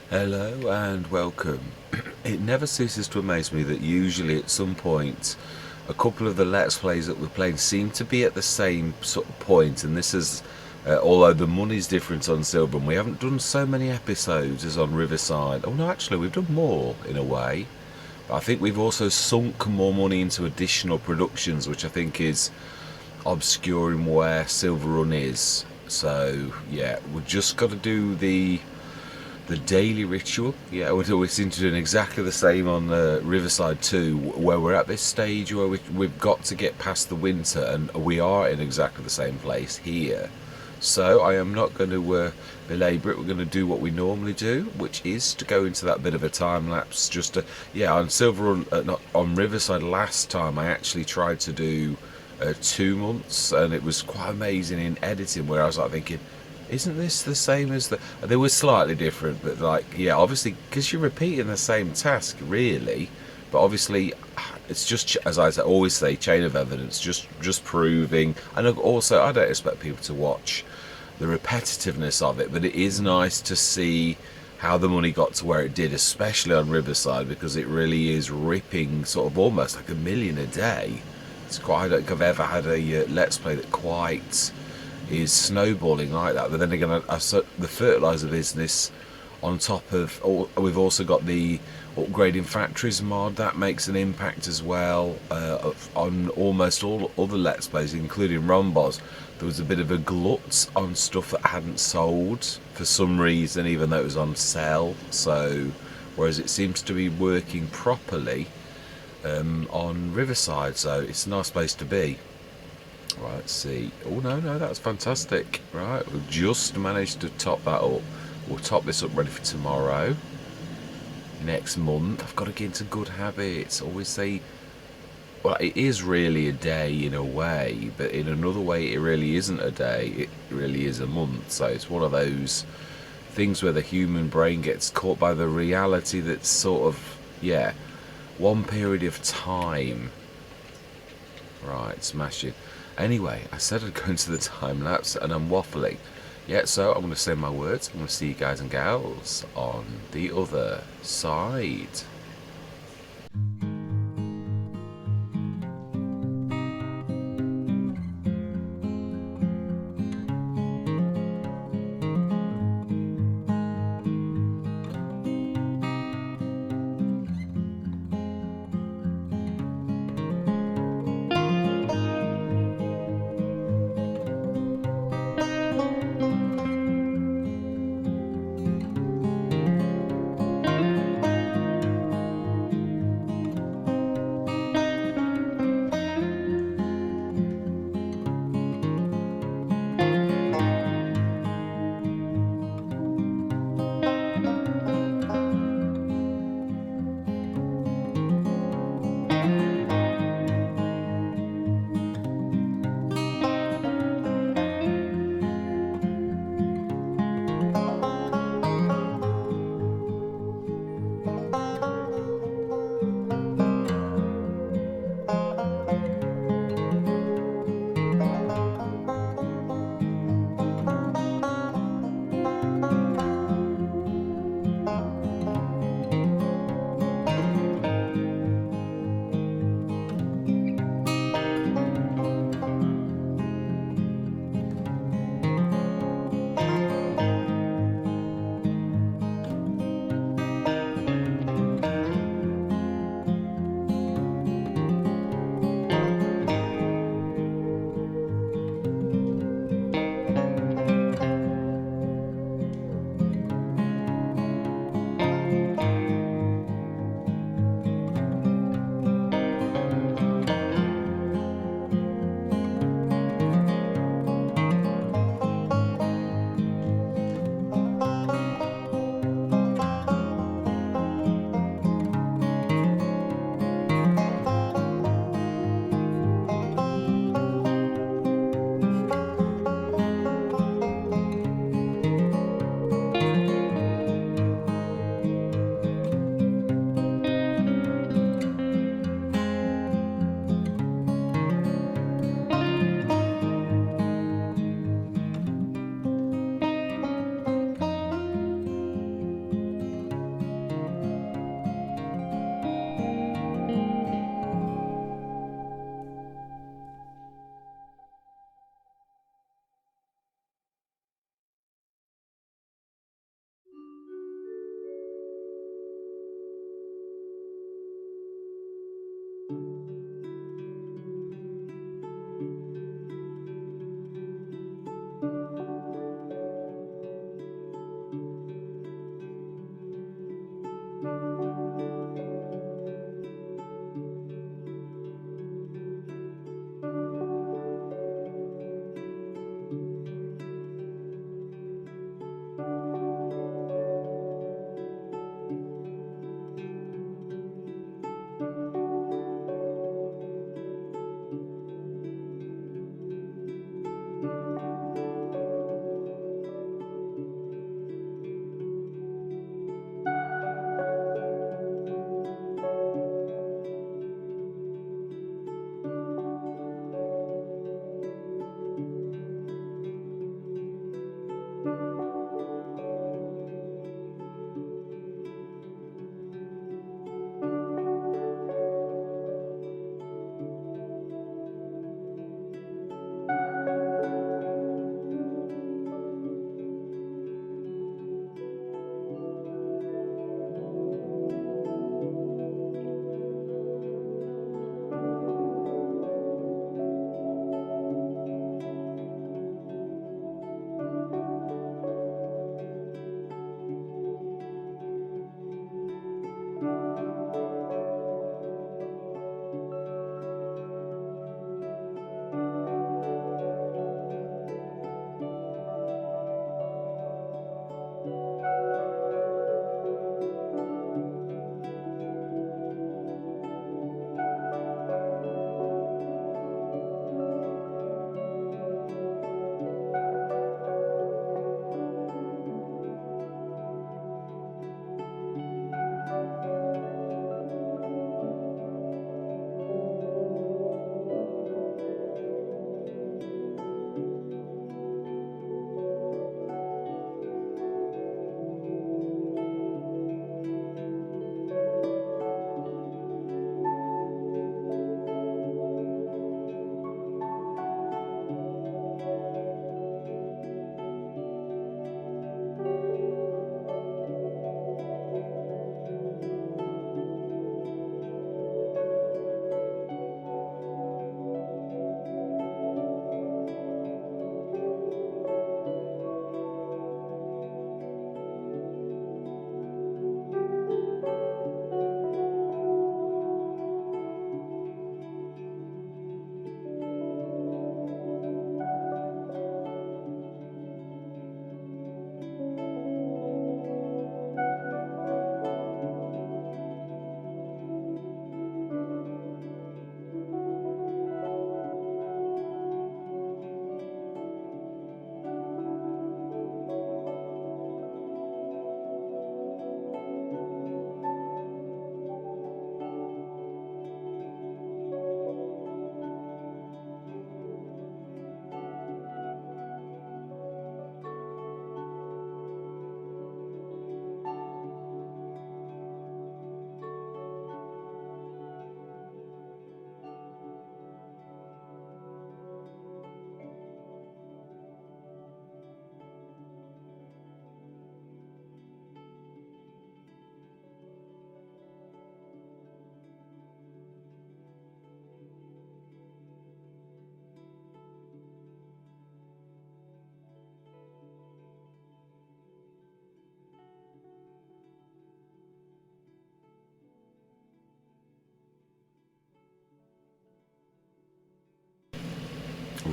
Hello and welcome. It never ceases to amaze me that usually at some point a couple of the Let's Plays that we're playing seem to be at the same sort of point, and this is, although the money's different on Silverrun, we haven't done so many episodes as on Riverside. Oh no, actually we've done more in a way. But I think we've also sunk more money into additional productions, which I think is obscuring where Silverrun is. So yeah, we've just got to do the daily ritual. Yeah, we seem to do exactly the same on Riverside 2, where we're at this stage where we've got to get past the winter, and we are in exactly the same place here. So I am not going to belabour it. We're going to do what we normally do, which is to go into that bit of a time lapse. Just to, yeah, on not on Riverside last time, I actually tried to do 2 months, and it was quite amazing in editing, where I was like thinking, isn't this the same as the... They were slightly different, but like, yeah, obviously, because you're repeating the same task, really. But obviously, it's just, as I always say, chain of evidence, just proving. And also, I don't expect people to watch the repetitiveness of it, but it is nice to see how the money got to where it did, especially on Riverside, because it really is ripping sort of almost like 1 million a day. It's quite... I don't think I've ever had a Let's Play that quite is snowballing like that. But then again, the fertilizer business on top of we've also got the upgrading factories mod that makes an impact as well. On almost all other Let's Plays, including Rombos, there was a bit of a glut on stuff that hadn't sold for some reason, even though it was on sale. So whereas it seems to be working properly on Riverside, so it's a nice place to be. Right, let's see. Oh, no, that's fantastic. Right, we've just managed to top that up. We'll top this up ready for tomorrow. Next month, I've got to get into good habits. Always say, well, it is really a day in a way, but in another way, it really isn't a day. It really is a month. So it's one of those things where the human brain gets caught by the reality that's sort of, yeah, one period of time. Right, smashing. Anyway, I said I'd go into the time lapse, and I'm waffling. Yeah, so I'm going to say my words. I'm going to see you guys and gals on the other side.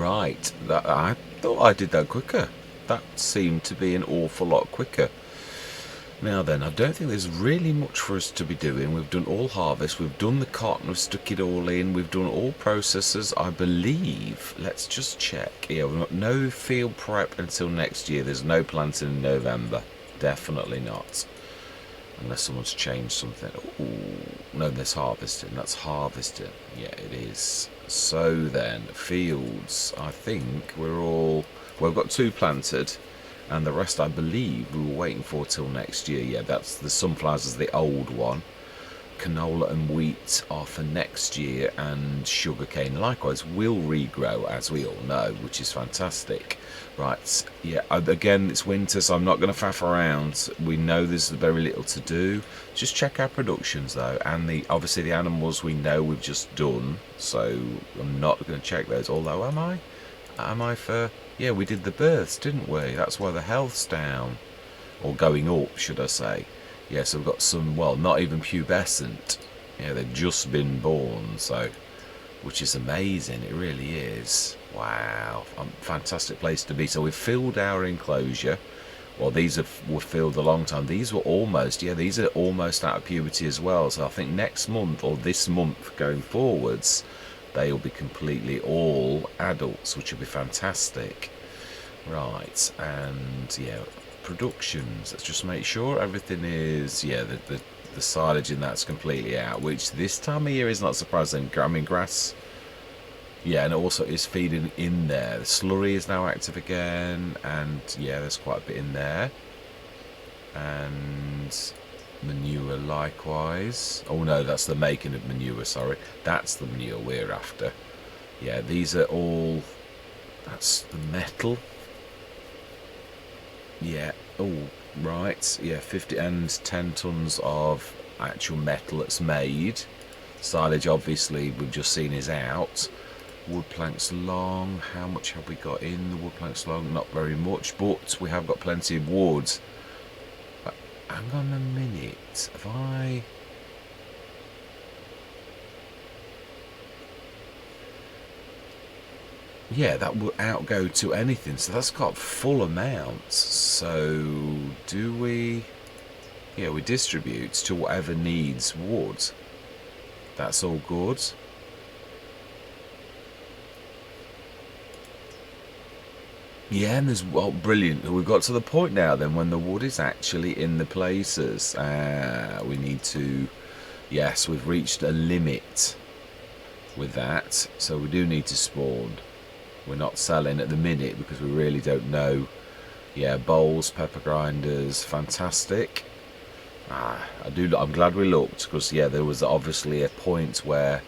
Right, that I thought I did that quicker. That seemed to be an awful lot quicker. Now then, I don't think there's really much for us to be doing. We've done all harvest, we've done the cotton, we've stuck it all in, we've done all processes, I believe. Let's just check. Yeah, we've got no field prep until next year. There's no planting in November. Definitely not. Unless someone's changed something. Ooh, no, there's harvesting. That's harvesting. Yeah, it is. So then, fields. I think we're all... Well, we've got 2 planted. And the rest, I believe, we were waiting for till next year. Yeah, that's the sunflowers is the old one. Canola and wheat are for next year, and sugarcane likewise will regrow, as we all know, which is fantastic. Right, yeah, again, it's winter, so I'm not going to faff around. We know there's very little to do. Just check our productions, though, and obviously the animals we know we've just done, so I'm not going to check those, although am I? Am I for... Yeah, we did the births, didn't we? That's why the health's down. Or going up, should I say. Yeah, so we've got some, well, not even pubescent. Yeah, they've just been born, so... Which is amazing, it really is. Wow, fantastic place to be. So we've filled our enclosure. Well, these were filled a long time. These were almost, yeah, these are almost out of puberty as well. So I think next month, or this month going forwards... They'll be completely all adults, which will be fantastic. Right, and yeah, productions. Let's just make sure everything is, yeah, the silage in that's completely out, which this time of year is not surprising. I mean, grass, yeah, and it also is feeding in there. The slurry is now active again, and yeah, there's quite a bit in there. And... manure likewise. Oh no, that's the making of manure, sorry. That's the manure we're after. Yeah, these are all... That's the metal. Yeah, oh, right. Yeah, 50 and 10 tons of actual metal that's made. Silage, obviously, we've just seen is out. Wood planks long. How much have we got in the wood planks long? Not very much, but we have got plenty of wood. Hang on a minute, have I... Yeah, that will outgo to anything, so that's got full amounts. So, do we... Yeah, we distribute to whatever needs wood. That's all good. Yeah, and there's, well, brilliant. We've got to the point now then when the wood is actually in the places. We need to, yes, we've reached a limit with that. So we do need to spawn. We're not selling at the minute because we really don't know. Yeah, bowls, pepper grinders, fantastic. I'm glad we looked because, yeah, there was obviously a point where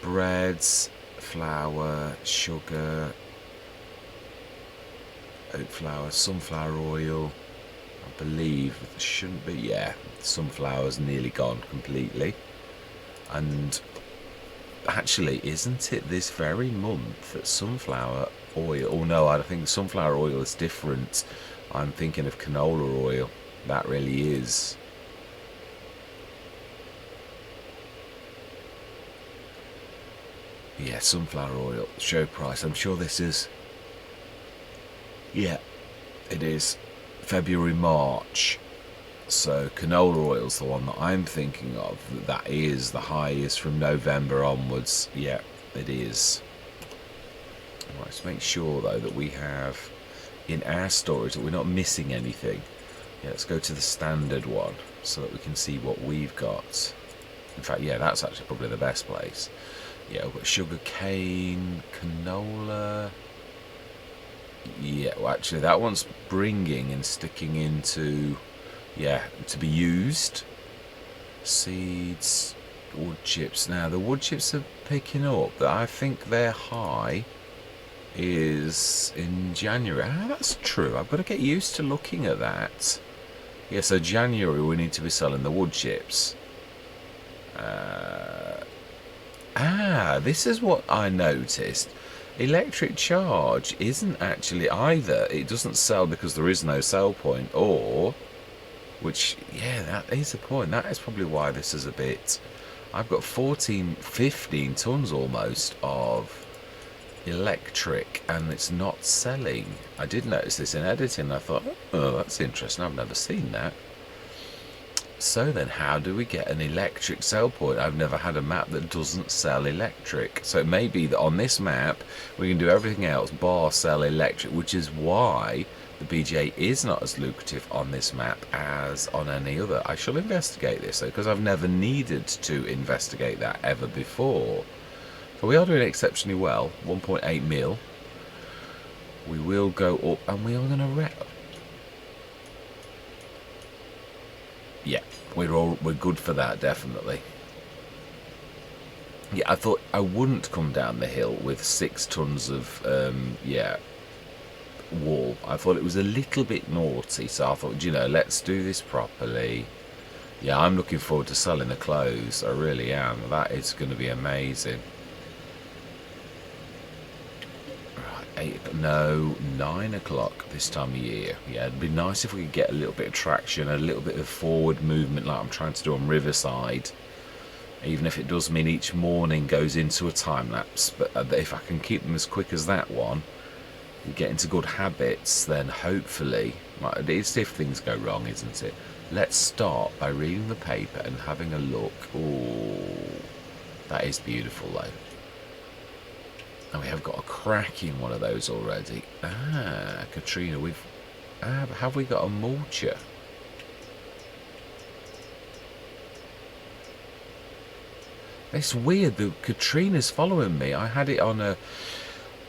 breads, flour, sugar... oat flour, sunflower oil, I believe it shouldn't be, yeah, sunflower's nearly gone completely. And actually, isn't it this very month that sunflower oil, oh no, I think sunflower oil is different. I'm thinking of canola oil, that really is. Yeah, sunflower oil, show price, I'm sure this is... Yeah, it is February, March. So canola oil's the one that I'm thinking of. That is the highest from November onwards. Yeah, it is. Right, let's make sure though that we have in our storage that we're not missing anything. Yeah, let's go to the standard one so that we can see what we've got. In fact, yeah, that's actually probably the best place. Yeah, we've got sugar cane, canola. Yeah, well, actually, that one's bringing and sticking into, yeah, to be used. Seeds, wood chips. Now, the wood chips are picking up. But I think their high is in January. That's true. I've got to get used to looking at that. Yeah, so January we need to be selling the wood chips. This is what I noticed. Electric charge isn't actually either. It doesn't sell because there is no sell point, or, which, yeah, that is a point. That is probably why this is a bit... I've got 15 tons almost of electric, and it's not selling. I did notice this in editing. I thought, oh, that's interesting. I've never seen that. So then how do we get an electric sell point? I've never had a map that doesn't sell electric. So it may be that on this map we can do everything else bar sell electric, which is why the BGA is not as lucrative on this map as on any other. I shall investigate this though, because I've never needed to investigate that ever before. So we are doing exceptionally well, 1.8 mil. We will go up, and we are going to yeah, we're good for that, definitely. Yeah, I thought I wouldn't come down the hill with 6 tons of wall. I thought it was a little bit naughty, so I thought, you know, let's do this properly. Yeah, I'm looking forward to selling the clothes. I really am. That is going to be amazing. Right, 9 o'clock this time of year. Yeah, it'd be nice if we could get a little bit of traction, a little bit of forward movement like I'm trying to do on Riverside. Even if it does mean each morning goes into a time lapse, but if I can keep them as quick as that one, and get into good habits, then hopefully, it's if things go wrong, isn't it? Let's start by reading the paper and having a look. Oh, that is beautiful though. And we have got a cracking one of those already. Ah, Katrina, have we got a mulcher? It's weird, the Katrina's following me. I had it on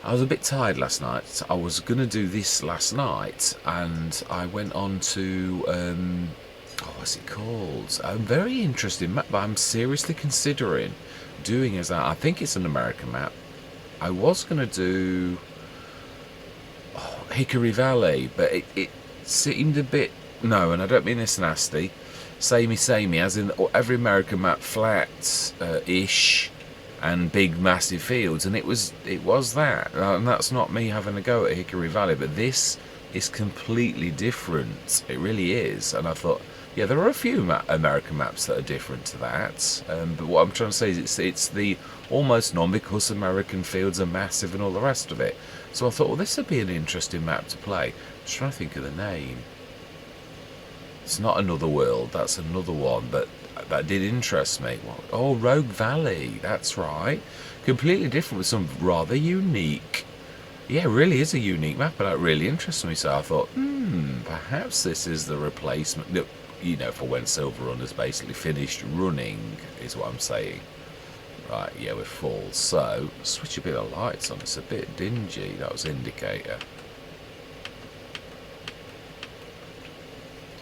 I was a bit tired last night. I was going to do this last night, and I went on to, what's it called? A very interesting map, but I'm seriously considering doing as I think it's an American map. I was going to do Hickory Valley, but it seemed a bit, no, and I don't mean this nasty, samey, as in every American map flat-ish, and big massive fields, and it was that, and that's not me having a go at Hickory Valley, but this is completely different. It really is. And I thought, yeah, there are a few American maps that are different to that, but what I'm trying to say is it's the almost none, because American fields are massive and all the rest of it. So I thought, well, this would be an interesting map to play. I'm just trying to think of the name. It's not Another World, that's another one, but that did interest me. Oh, Rogue Valley, that's right. Completely different with some rather unique. Yeah, it really is a unique map, and that really interests me. So I thought, perhaps this is the replacement, you know, for when Silverrun has basically finished running, is what I'm saying. Right, yeah, we're full. So, switch a bit of lights on. It's a bit dingy. That was indicator.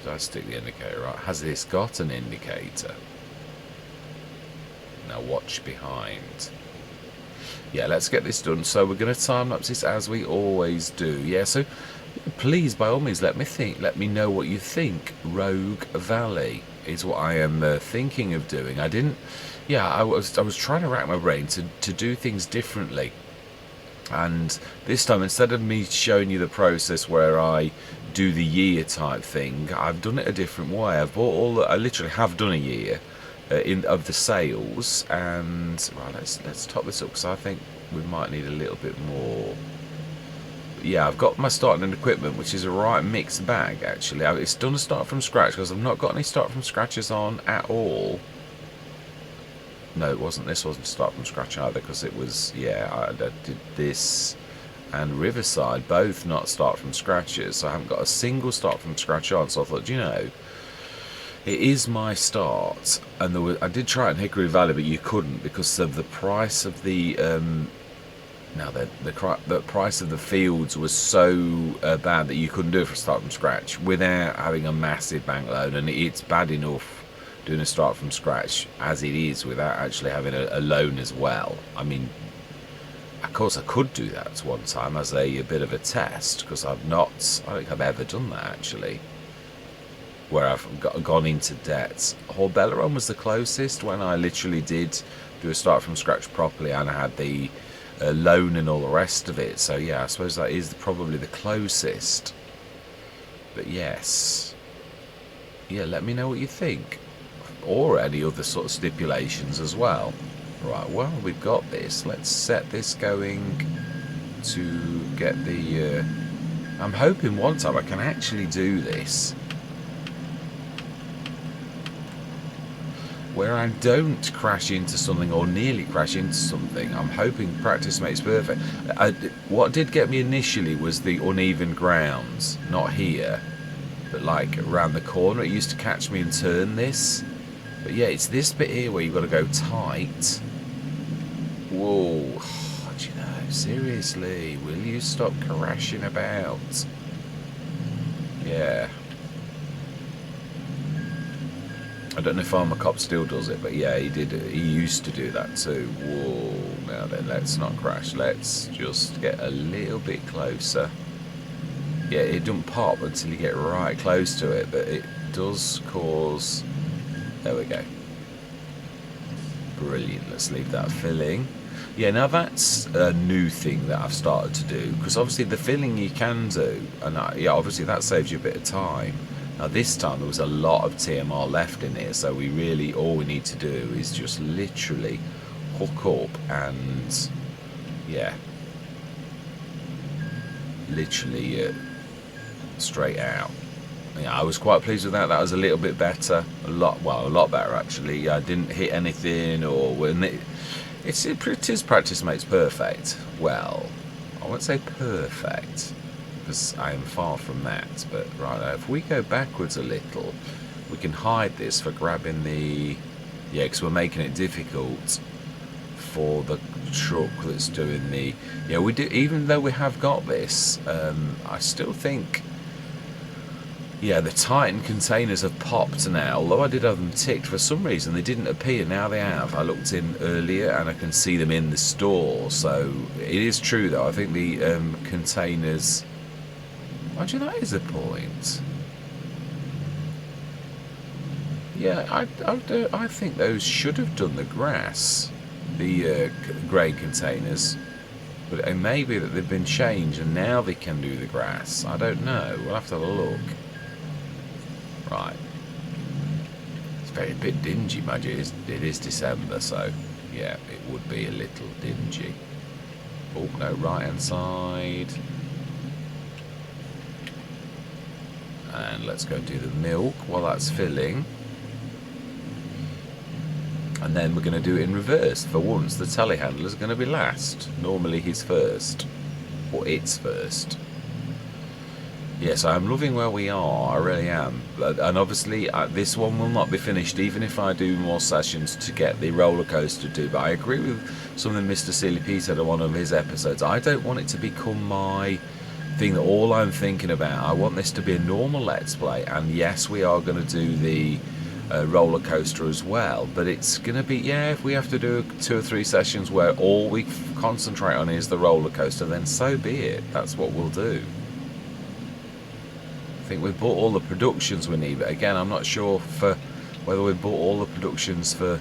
Did I stick the indicator right? Has this got an indicator? Now watch behind. Yeah, let's get this done. So we're going to time lapse this as we always do. Yeah, so please, by all means, let me know what you think. Rogue Valley is what I am thinking of doing. I was trying to rack my brain to do things differently. And this time, instead of me showing you the process where I do the year type thing, I've done it a different way. I literally have done a year of the sales, and right, let's top this up, because I think we might need a little bit more. Yeah, I've got my starting and equipment, which is a right mixed bag actually. It's done a start from scratch, because I've not got any start from scratches on at all. No, it wasn't. This wasn't start from scratch either, because it was, yeah, I did this and Riverside, both not start from scratches, so I haven't got a single start from scratch on. So I thought, you know, it is my start. And I did try it in Hickory Valley, but you couldn't, because of the price of the the price of the fields was so bad that you couldn't do it for start from scratch without having a massive bank loan, and it's bad enough doing a start from scratch as it is without actually having a loan as well. I mean, of course I could do that one time as a bit of a test, because I don't think I've ever done that actually, where I've gone into debt. Horbellaron was the closest, when I literally did do a start from scratch properly, and I had the loan and all the rest of it. So yeah, I suppose that is probably the closest. But yes, yeah, let me know what you think, or any other sort of stipulations as well. Right, well, we've got this. Let's set this going to get the... I'm hoping one time I can actually do this where I don't crash into something or nearly crash into something. I'm hoping practice makes perfect. What did get me initially was the uneven grounds, not here, but like around the corner. It used to catch me and turn this. But yeah, it's this bit here where you've got to go tight. Whoa, do you know, seriously, will you stop crashing about? Yeah. I don't know if Farmer Cop still does it, but yeah, he did. He used to do that too. Whoa, now then, let's not crash. Let's just get a little bit closer. Yeah, it doesn't pop until you get right close to it, but it does cause... There we go. Brilliant, let's leave that filling. Yeah, now that's a new thing that I've started to do, because obviously the filling you can do, and yeah, obviously that saves you a bit of time. Now this time there was a lot of TMR left in here, so we really, all we need to do is just literally hook up and, yeah, literally straight out. Yeah, I was quite pleased with that. That was a little bit better, a lot better actually. I didn't hit anything, or when it is practice makes perfect. Well, I won't say perfect, because I am far from that, but right now, if we go backwards a little, we can hide this for grabbing the... Yeah, because we're making it difficult for the truck that's doing the... Yeah, we do, even though we have got this, I still think... Yeah, the Titan containers have popped now, although I did have them ticked. For some reason they didn't appear, now they have. I looked in earlier and I can see them in the store, so it is true though. I think the containers... Actually, that is a point. Yeah, I think those should have done the grass, the grain containers. But it may be that they've been changed and now they can do the grass. I don't know. We'll have to have a look. Right. It's very a bit dingy, mind you. It is December, so yeah, it would be a little dingy. Oh, no, right-hand side. And let's go do the milk while that's filling. And then we're going to do it in reverse. For once, the telehandler's going to be last. Normally he's first. Or it's first. Yes, I'm loving where we are. I really am. And obviously, this one will not be finished, even if I do more sessions to get the roller coaster to. But I agree with something Mr. Silly P said on one of his episodes. I don't want it to become my... thing that all I'm thinking about. I want this to be a normal Let's Play, and yes, we are going to do the roller coaster as well, but it's going to be, yeah, if we have to do 2 or 3 sessions where all we concentrate on is the roller coaster, then so be it. That's what we'll do. I think we've bought all the productions we need, but again, I'm not sure for whether we've bought all the productions for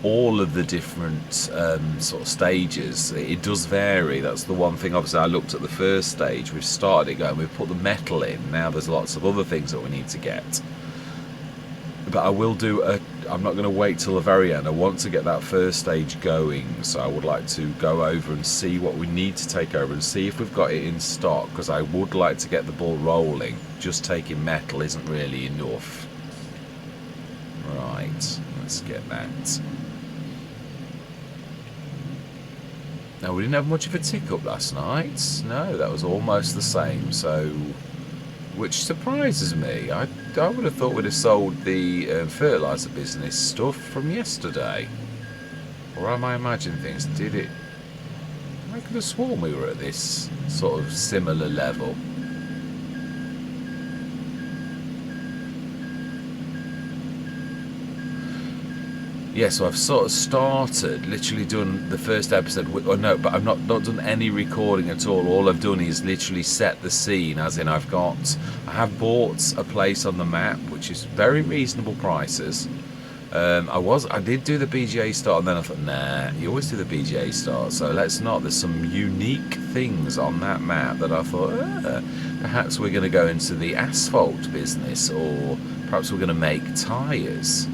all of the different sort of stages. It does vary. That's the one thing. Obviously I looked at the first stage, we've started it going, we've put the metal in, now there's lots of other things that we need to get. But I will do I'm not going to wait till the very end. I want to get that first stage going, so I would like to go over and see what we need to take over and see if we've got it in stock, because I would like to get the ball rolling. Just taking metal isn't really enough. Right, let's get that. Now, we didn't have much of a tick-up last night. No, that was almost the same, so... which surprises me. I would have thought we'd have sold the fertiliser business stuff from yesterday. Or am I imagining things? Did it... I could have sworn we were at this sort of similar level. Yeah, so I've sort of started, literally done the first episode, or no, but I've not done any recording at all. All I've done is literally set the scene, as in I have bought a place on the map, which is very reasonable prices. I did do the BGA start, and then I thought, nah, you always do the BGA start, so let's not. There's some unique things on that map that I thought, perhaps we're going to go into the asphalt business, or perhaps we're going to make tyres.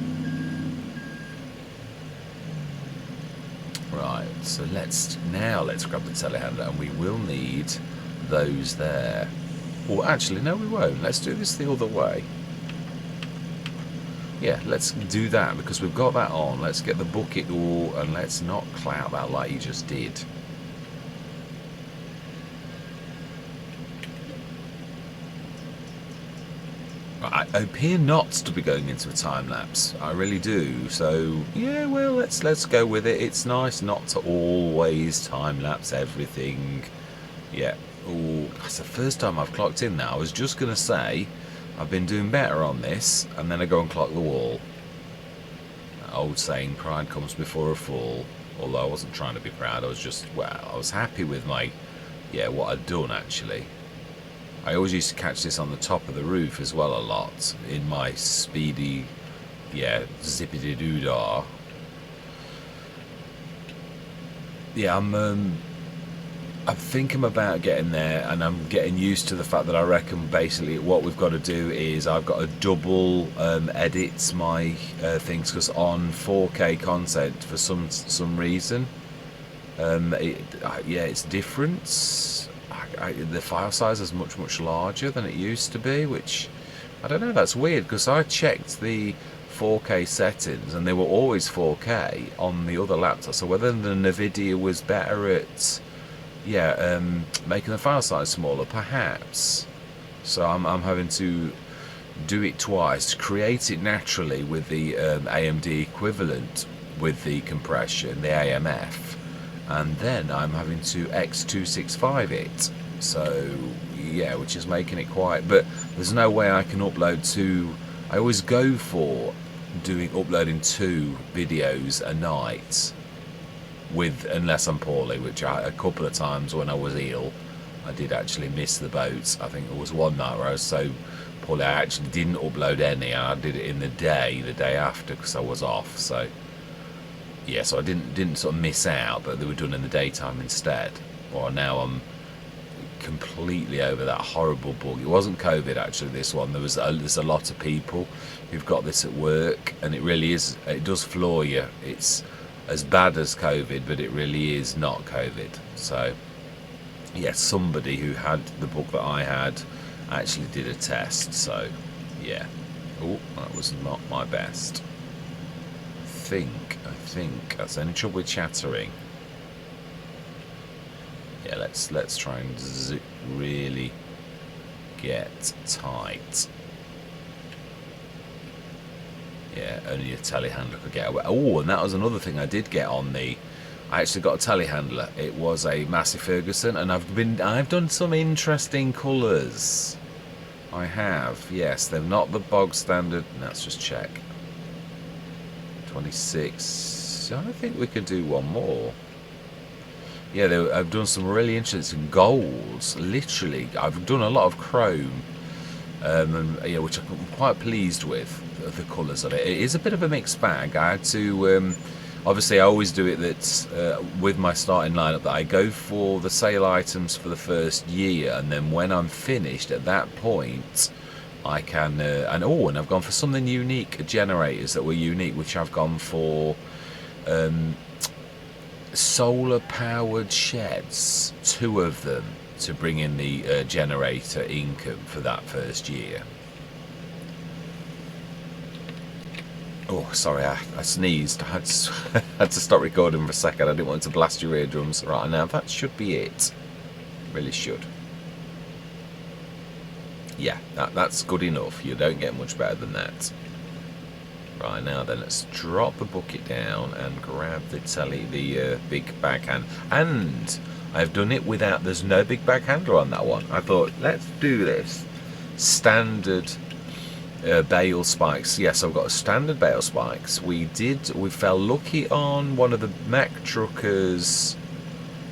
Right, So let's grab the telehandler, and we will need those there. Or actually, no, we won't. Let's do this the other way. Yeah, let's do that because we've got that on. Let's get the bucket all, and let's not clout that like you just did. I appear not to be going into a time lapse. I really do. So yeah, well, let's go with it. It's nice not to always time lapse everything. Yeah. Oh, that's the first time I've clocked in now. I was just gonna say I've been doing better on this, and then I go and clock the wall. That old saying, pride comes before a fall. Although I wasn't trying to be proud. I was just, well, I was happy with my, yeah, what I'd done actually. I always used to catch this on the top of the roof as well a lot in my speedy, yeah, zippity-doo-dah. Yeah, I'm thinking about getting there, and I'm getting used to the fact that I reckon basically what we've got to do is I've got to double edit my things, because on 4K content for some reason, yeah, it's different. The file size is much larger than it used to be, which I don't know, that's weird, because I checked the 4K settings and they were always 4K on the other laptop. So whether the Nvidia was better at, yeah, making the file size smaller, perhaps. So I'm having to do it twice to create it naturally with the AMD equivalent with the compression, the AMF, and then I'm having to X265 it. So yeah, which is making it quite, but there's no way I can upload two. I always go for uploading 2 videos a night, with, unless I'm poorly, which a couple of times when I was ill I did actually miss the boat. I think it was one night where I was so poorly I actually didn't upload any, and I did it in the day after, because I was off. So yeah, so I didn't sort of miss out, but they were done in the daytime instead. Well, now I'm completely over that horrible bug. It wasn't COVID actually, this one. There's a lot of people who've got this at work, and it really is, it does floor you. It's as bad as COVID, but it really is not COVID. So yeah, somebody who had the bug that I had actually did a test. So yeah, oh, that was not my best. I think that's any trouble with chattering. Yeah, let's try and really get tight. Yeah, only a telehandler could get away. Oh, and that was another thing I did get on the. I actually got a telehandler. It was a Massey Ferguson, and I've done some interesting colours. I have, yes. They're not the bog standard. Let's just check. 26. I think we could do one more. Yeah, I've done some really interesting golds. Literally, I've done a lot of chrome, and yeah, which I'm quite pleased with the colours of it. It is a bit of a mixed bag. I had to, obviously, I always do it that with my starting lineup that I go for the sale items for the first year, and then when I'm finished at that point, I can and I've gone for something unique, generators that were unique, which I've gone for solar powered sheds, 2 of them, to bring in the generator income for that first year. Oh, sorry, I sneezed. I had to stop recording for a second. I didn't want to blast your eardrums. Right, now that should be it. Really should. Yeah, that's good enough. You don't get much better than that. Right, now then, let's drop the bucket down and grab the big backhand. And I've done it without, there's no big back handle on that one. I thought, let's do this. Standard bale spikes. Yes, I've got standard bale spikes. We fell lucky on one of the Mack Truckers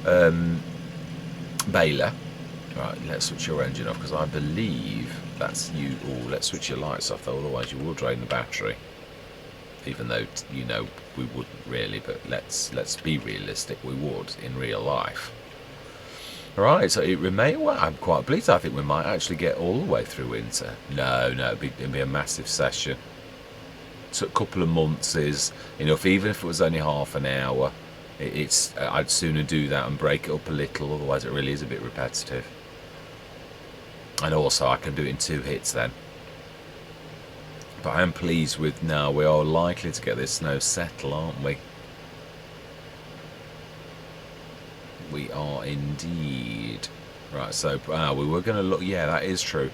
baler. Right, let's switch your engine off, because I believe that's you. Oh, let's switch your lights off though, otherwise you will drain the battery. Even though, you know, we wouldn't really, but let's be realistic, we would in real life. Right, so it remains. Well, I'm quite pleased. I think we might actually get all the way through winter. No, it'd be a massive session. So a couple of months is enough, even if it was only half an hour. I'd sooner do that and break it up a little, otherwise it really is a bit repetitive. And also I can do it in 2 hits then. But I am pleased with now we are likely to get this snow settle, aren't we? We are indeed. Right, so we were going to look, yeah, that is true.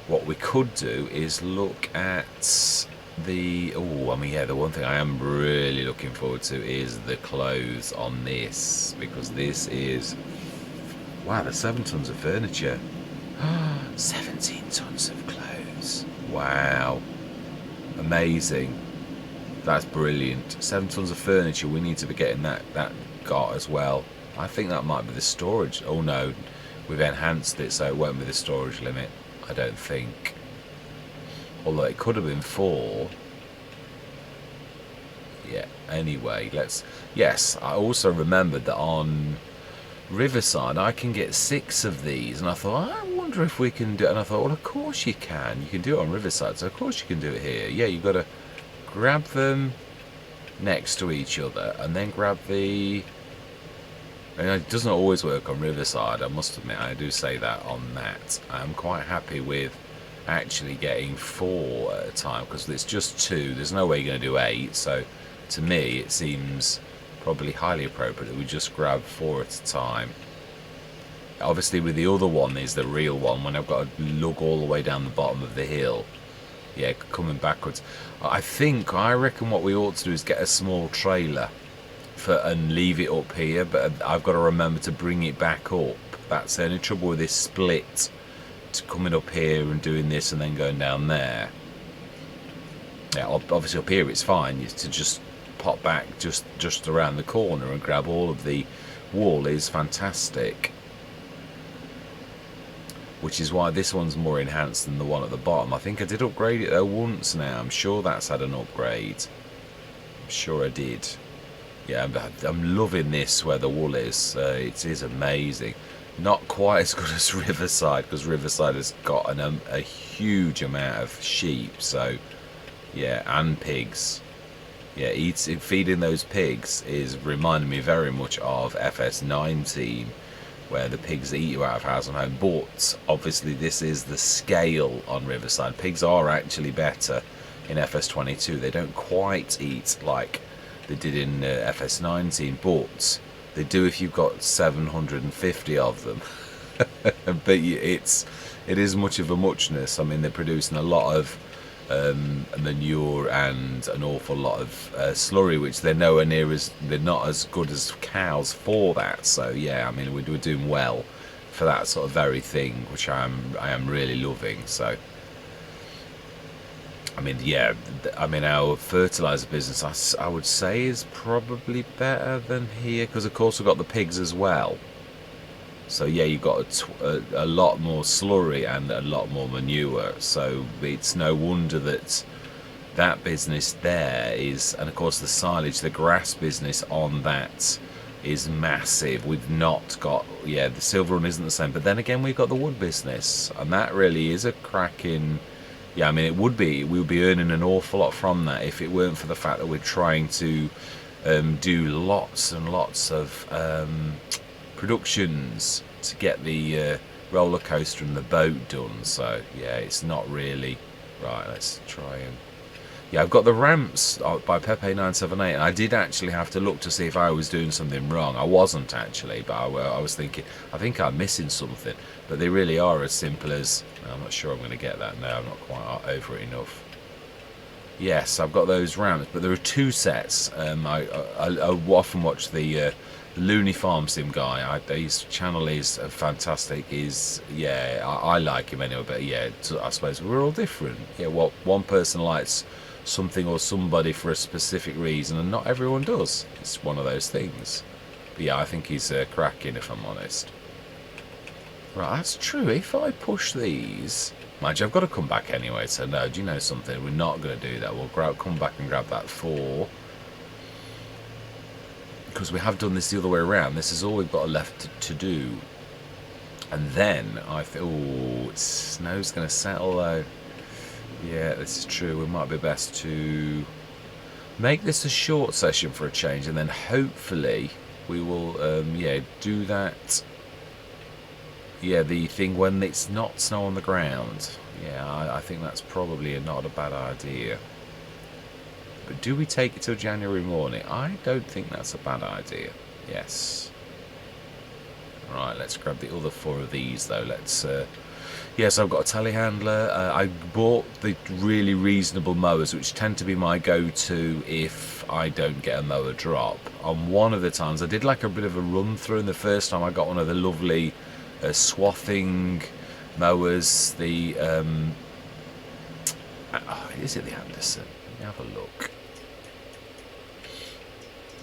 What we could do is look at the, oh, I mean, yeah, the one thing I am really looking forward to is the clothes on this, because this is, wow, there's 7 tons of furniture. 17 tons of clothes. Wow. Amazing. That's brilliant. 7 tons of furniture. We need to be getting that got as well. I think that might be the storage. Oh no, we've enhanced it so it won't be the storage limit, I don't think. Although it could have been 4. Yeah, anyway, let's... Yes, I also remembered that on Riverside I can get 6 of these, and I thought, I wonder if we can do it. And I thought, well, of course you can. You can do it on Riverside, so of course you can do it here. Yeah, you've got to grab them next to each other, and then grab the... And it doesn't always work on Riverside, I must admit. I do say that on that. I'm quite happy with actually getting 4 at a time, because it's just 2. There's no way you're going to do 8, so to me it seems probably highly appropriate that we just grab 4 at a time. Obviously with the other one is the real one, when I've got to lug all the way down the bottom of the hill. Yeah, coming backwards. I reckon what we ought to do is get a small trailer and leave it up here, but I've got to remember to bring it back up. That's the only trouble with this split, to coming up here and doing this and then going down there. Yeah, obviously up here it's fine. It's to just pop back just around the corner and grab all of the wool is fantastic. Which is why this one's more enhanced than the one at the bottom. I think I did upgrade it though once now. I'm sure that's had an upgrade. I'm sure I did. Yeah, I'm loving this where the wool is. It is amazing. Not quite as good as Riverside, because Riverside has got a huge amount of sheep. So, yeah, and pigs. Yeah, feeding those pigs is reminding me very much of FS19, where the pigs eat you out of house and home. But obviously this is the scale on Riverside. Pigs are actually better in FS22. They don't quite eat like they did in FS19, but they do if you've got 750 of them. But it is much of a muchness. I mean, they're producing a lot of manure and an awful lot of slurry, which they're nowhere near they're not as good as cows for that. So yeah, I mean, we're doing well for that sort of very thing, which I am really loving. So I mean, yeah, I mean, our fertilizer business, I would say, is probably better than here, because of course we've got the pigs as well. So yeah, you've got a lot more slurry and a lot more manure. So it's no wonder that business there is, and of course the silage, the grass business on that is massive. We've not got, yeah, the Silverrun isn't the same, but then again we've got the wood business, and that really is a cracking. Yeah, I mean, we would be earning an awful lot from that if it weren't for the fact that we're trying to do lots and lots of productions to get the roller coaster and the boat done. So yeah, it's not really right. Let's try and yeah, I've got the ramps by Pepe978, and I did actually have to look to see if I was doing something wrong. I wasn't actually, but I was thinking, I think I'm missing something. But they really are as simple as, I'm not sure I'm going to get that now, I'm not quite over it enough. Yes, I've got those ramps, but there are 2 sets. I often watch the Looney Farm Sim guy. His channel is fantastic. Yeah, I like him anyway, but yeah, I suppose we're all different. Yeah, what one person likes something or somebody for a specific reason, and not everyone does. It's one of those things. But yeah, I think he's cracking, if I'm honest. Right, that's true. If I push these, mind you, I've got to come back anyway. So no, do you know something? We're not going to do that. We'll come back and grab that 4, because we have done this the other way around. This is all we've got left to do. And then I think, oh, snow's going to settle though. Yeah, this is true. It might be best to make this a short session for a change, and then hopefully We will, yeah, do that. Yeah, the thing when it's not snow on the ground. Yeah, I think that's probably not a bad idea. But do we take it till January morning? I don't think that's a bad idea. Yes. Right, let's grab the other 4 of these though. Let's. Yes, I've got a telehandler. I bought the really reasonable mowers, which tend to be my go-to if I don't get a mower drop. On one of the times, I did like a bit of a run through, and the first time I got one of the lovely swathing mowers. The is it the Anderson? Let me have a look.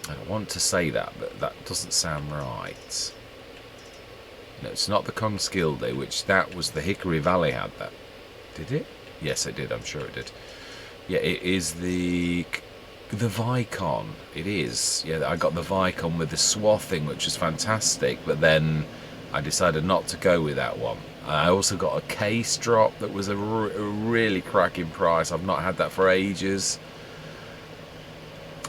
I don't want to say that, but that doesn't sound right. No, it's not the Conskilde, which that was the Hickory Valley had that. Did it? Yes, it did. I'm sure it did. Yeah, it is the Vicon. It is. Yeah, I got the Vicon with the swathing, which was fantastic, but then I decided not to go with that one. I also got a case drop that was a really cracking price. I've not had that for ages.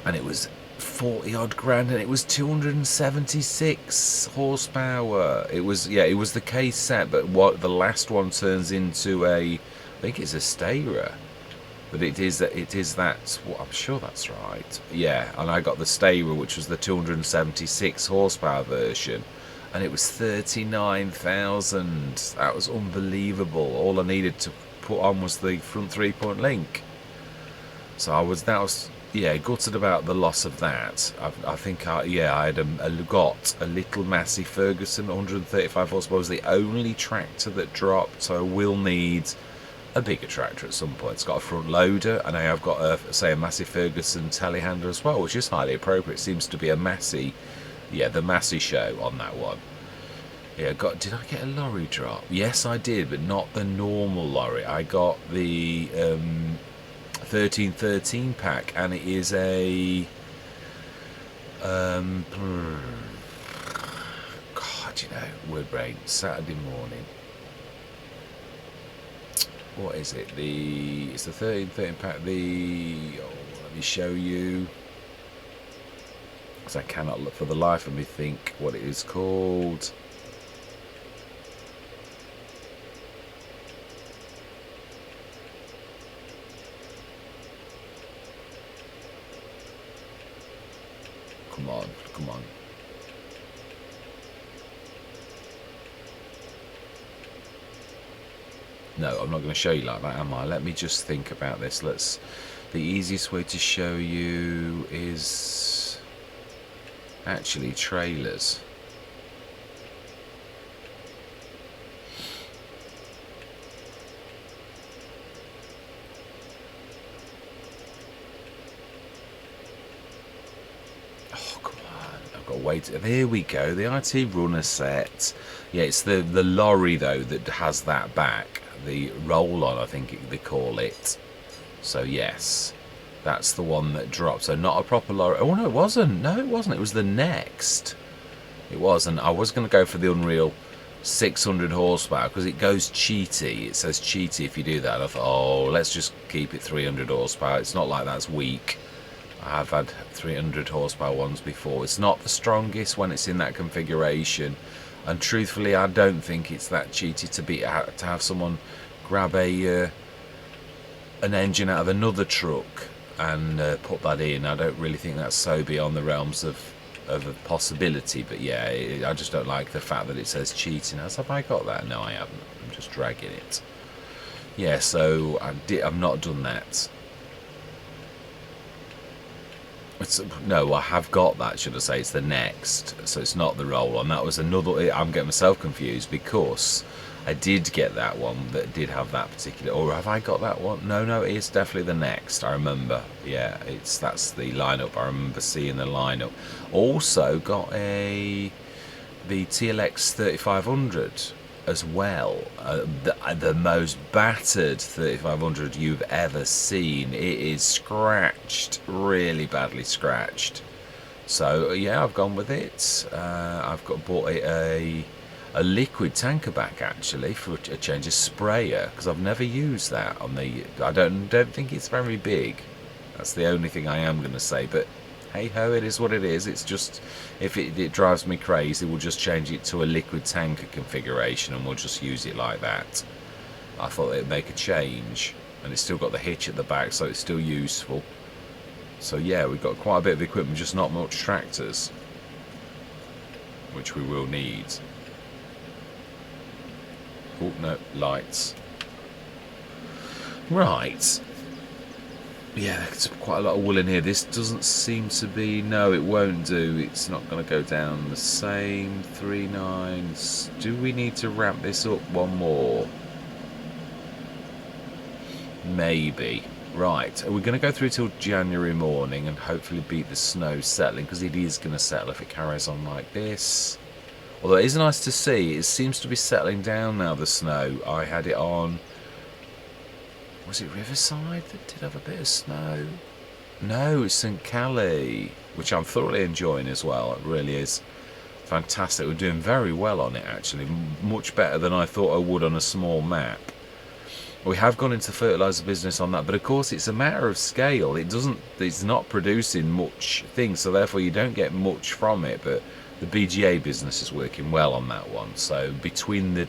And it was 40 odd grand, and it was 276 horsepower. It was, yeah, it was the case set, but what the last one turns into I think it's a Steyr, but it is that, well, I'm sure that's right. Yeah, and I got the Steyr, which was the 276 horsepower version, and it was 39,000. That was unbelievable. All I needed to put on was the front 3-point link. So that was yeah, gutted about the loss of that. I think I had got a little Massey Ferguson 135 horsepower. Was the only tractor that dropped, so I will need a bigger tractor at some point. It's got a front loader, and I have got a Massey Ferguson telehandler as well, which is highly appropriate. It seems to be a Massey, yeah, the Massey show on that one. Yeah, did I get a lorry drop? Yes, I did, but not the normal lorry. I got the 1313 pack, and it is a God, you know, word brain. Saturday morning. What is it? It's the 1313 pack. Let me show you, because I cannot look for the life of me think what it is called. Come on. No, I'm not going to show you like that, am I? Let me just think about this. The easiest way to show you is actually trailers. Wait, there we go, the IT runner set. Yeah, it's the lorry though that has that back, the roll-on, I think they call it. So yes, that's the one that dropped. So not a proper lorry. Oh no, it wasn't. It was the next. It wasn't. I was going to go for the Unreal 600 horsepower because it goes cheaty. It says cheaty if you do that. I thought, oh, let's just keep it 300 horsepower. It's not like that's weak. I have had 300 horsepower ones before. It's not the strongest when it's in that configuration, and truthfully I don't think it's that cheaty to have someone grab an engine out of another truck and put that in. I don't really think that's so beyond the realms of a possibility, but yeah, I just don't like the fact that it says cheating. Have I got that? No, I haven't. I'm just dragging it. Yeah, so I've not done that. No, I have got that, should I say. It's the next, so it's not the roll-on. That was another. I'm getting myself confused because I did get that one that did have that particular. Or have I got that one? No, it's definitely the next. I remember. Yeah, that's the lineup. I remember seeing the lineup. Also got the TLX 3500 as well. The most battered 3500 you've ever seen. It is scratched, really badly scratched. So yeah, I've gone with it. I've bought a liquid tanker back actually for a change of sprayer, because I've never used that on the. I don't think it's very big. That's the only thing I am going to say. But hey ho, it is what it is. It's just, if it drives me crazy, we'll just change it to a liquid tanker configuration and we'll just use it like that. I thought it'd make a change, and it's still got the hitch at the back, so it's still useful. So yeah, we've got quite a bit of equipment, just not much tractors, which we will need. Oh no, lights. Right. Yeah, there's quite a lot of wool in here. This doesn't seem to be... No, it won't do. It's not going to go down the same. 3 nines. Do we need to ramp this up one more? Maybe. Right. We're going to go through till January morning and hopefully beat the snow settling, because it is going to settle if it carries on like this. Although it is nice to see. It seems to be settling down now, the snow. I had it on... Was it Riverside that did have a bit of snow? No, it's St. Calais, which I'm thoroughly enjoying as well. It really is fantastic. We're doing very well on it, actually. Much better than I thought I would on a small map. We have gone into fertiliser business on that, but of course it's a matter of scale. It's not producing much things, so therefore you don't get much from it. But the BGA business is working well on that one. So between the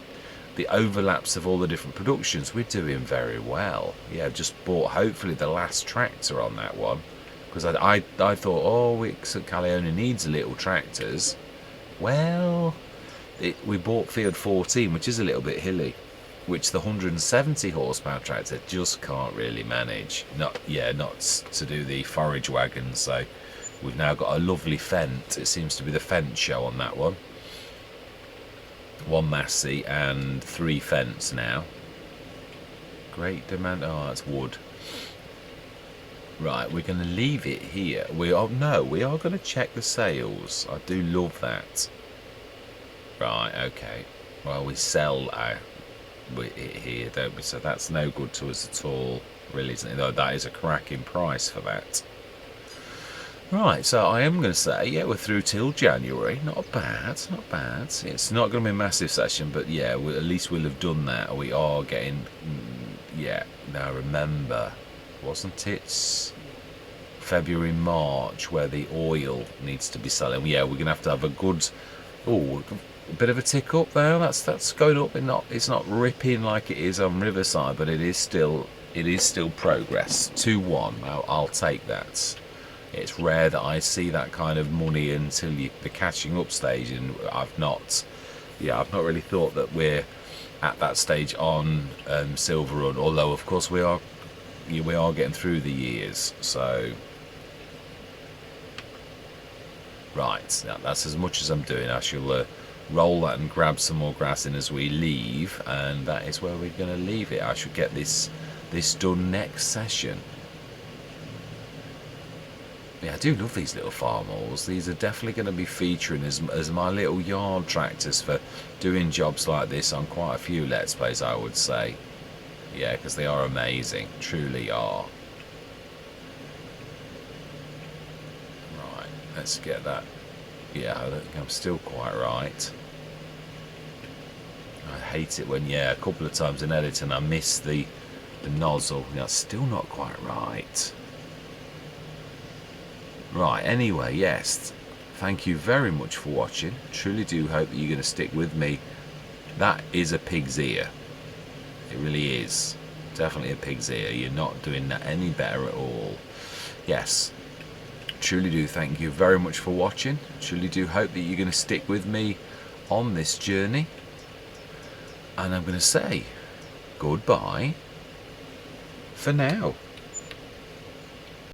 overlaps of all the different productions, we're doing very well. Yeah, just bought hopefully the last tractor on that one, because I thought, oh, St. Calais only needs little tractors. Well, we bought Field 14, which is a little bit hilly, which the 170 horsepower tractor just can't really manage. Not to do the forage wagons. So we've now got a lovely Fendt. It seems to be the Fendt show on that one. 1 Massey and 3 Fendts now. Great demand. Oh, that's wood. Right, we're going to leave it here. We are going to check the sales. I do love that. Right, okay. Well, we sell it here, don't we? So that's no good to us at all, really, isn't it? Though that is a cracking price for that. Right, so I am going to say, yeah, we're through till January. Not bad, not bad. It's not going to be a massive session, but yeah, at least we'll have done that. We are getting, yeah, now remember, wasn't it February, March, where the oil needs to be selling? Yeah, we're going to have a good, a bit of a tick up there. That's going up. It's not ripping like it is on Riverside, but it is still progress. 2-1. I'll take that. It's rare that I see that kind of money until the catching up stage, and I've not really thought that we're at that stage on Silverrun. Although of course we are getting through the years. So right, now that's as much as I'm doing. I shall roll that and grab some more grass in as we leave, and that is where we're going to leave it. I should get this done next session. Yeah, I do love these little farm hauls. These are definitely going to be featuring as my little yard tractors for doing jobs like this on quite a few Let's Plays, I would say. Yeah, because they are amazing. Truly are. Right, let's get that. Yeah, I don't think I'm still quite right. I hate it when, a couple of times in editing I miss the nozzle. That's still not quite right. Right, anyway, yes, thank you very much for watching. Truly do hope that you're going to stick with me. That is a pig's ear. It really is. Definitely a pig's ear. You're not doing that any better at all. Yes, truly do thank you very much for watching. Truly do hope that you're going to stick with me on this journey. And I'm going to say goodbye for now.